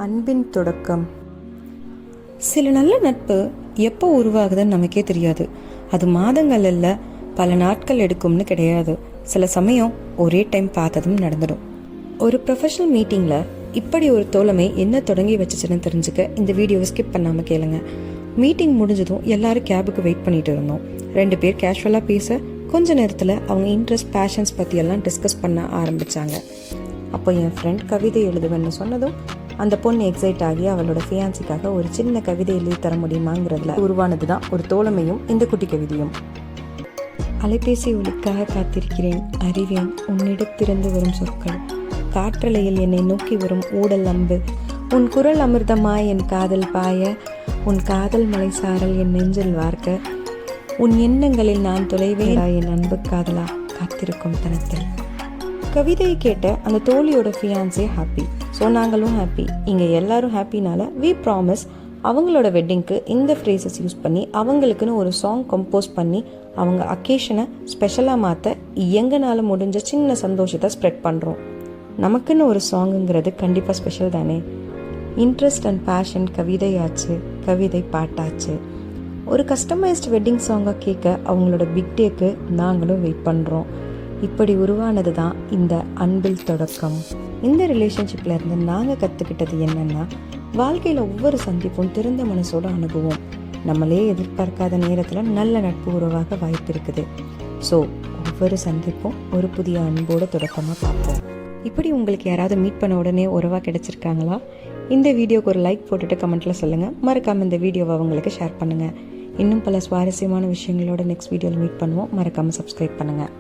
அன்பின் தொடக்கம். சில நல்ல நட்பு எப்போ உருவாகுதுன்னு நமக்கே தெரியாது. அது மாதங்கள் இல்ல, பல நாட்கள் எடுக்கும்னு கிடையாது. சில சமயம் ஒரே டைம் பார்த்ததும் நடந்துடும். ஒரு ப்ரொஃபஷனல் மீட்டிங்ல இப்படி ஒரு தோழமை என்ன தொடங்கி வச்சுச்சுன்னு தெரிஞ்சுக்க இந்த வீடியோவை ஸ்கிப் பண்ணாம கேளுங்க. மீட்டிங் முடிஞ்சதும் எல்லாரும் கேபுக்கு வெயிட் பண்ணிட்டு இருந்தோம். 2 பேர் கேஷுவலா பேச கொஞ்ச நேரத்துல அவங்க இன்ட்ரெஸ்ட், பேஷன்ஸ் பத்தி எல்லாம் டிஸ்கஸ் பண்ண ஆரம்பிச்சாங்க. அப்போ என் ஃப்ரெண்ட் கவிதை எழுதுவேன்னு சொன்னதும் அந்த பொண்ணு எக்ஸைட் ஆகி அவளோட ஃபியான்சிக்காக ஒரு சின்ன கவிதை எழுதி தர முடியுமாங்கிறதுல உருவானதுதான் ஒரு தோழமையும் இந்த குட்டி கவிதையும். அலைபேசி ஒலிக்காக காத்திருக்கிறேன், அறிவேன் உன்னிடத்திலிருந்து வரும் சொற்கள், காற்றலையில் என்னை நோக்கி வரும் ஊடல் அம்பு, உன் குரல் அமிர்தமாய் என் காதல் பாய, உன் காதல் மலை சாரல் என் நெஞ்சில் வார்க்க, உன் எண்ணங்களில் நான் தொலைவேன் என் அன்பு காதலா காத்திருக்கும் தனத்தில். கவிதையை கேட்ட அந்த தோழியோட ஃபியான்ஸே ஹாப்பி. ஸோ நாங்களும் ஹாப்பி. இங்கே எல்லாரும் ஹாப்பினால வி ப்ராமிஸ் அவங்களோட வெட்டிங்க்கு இந்த ஃப்ரேசஸ் யூஸ் பண்ணி அவங்களுக்குன்னு ஒரு சாங் கம்போஸ் பண்ணி அவங்க அக்கேஷனை ஸ்பெஷலாக மாற்ற எங்களால் முடிஞ்ச சின்ன சந்தோஷத்தை ஸ்ப்ரெட் பண்ணுறோம். நமக்குன்னு ஒரு சாங்குங்கிறது கண்டிப்பாக ஸ்பெஷல் தானே. இன்ட்ரெஸ்ட் அண்ட் பேஷன் கவிதையாச்சு, கவிதை பாட்டாச்சு. ஒரு கஸ்டமைஸ்ட் வெட்டிங் சாங்காக கேட்க அவங்களோட பிக் டேக்கு நாங்களும் வெயிட் பண்ணுறோம். இப்படி உருவானது தான் இந்த அன்பில் தொடக்கம். இந்த ரிலேஷன்ஷிப்ல இருந்து நாங்கள் கற்றுக்கிட்டது என்னன்னா, வாழ்க்கையில் ஒவ்வொரு சந்திப்பும் திறந்த மனசோட அணுகுவோம். நம்மளே எதிர்பார்க்காத நேரத்தில் நல்ல நட்பு உருவாக வாய்ப்பு இருக்குது. ஸோ ஒவ்வொரு சந்திப்பும் ஒரு புதிய அன்போட தொடக்கமாக பார்ப்போம். இப்படி உங்களுக்கு யாராவது மீட் பண்ண உடனே உறவாக கிடைச்சிருக்காங்களா? இந்த வீடியோக்கு ஒரு லைக் போட்டுட்டு கமெண்ட்ல சொல்லுங்கள். மறக்காமல் இந்த வீடியோவை அவங்களுக்கு ஷேர் பண்ணுங்கள். இன்னும் பல சுவாரஸ்யமான விஷயங்களோட நெக்ஸ்ட் வீடியோவில் மீட் பண்ணுவோம். மறக்காமல் சப்ஸ்கிரைப் பண்ணுங்கள்.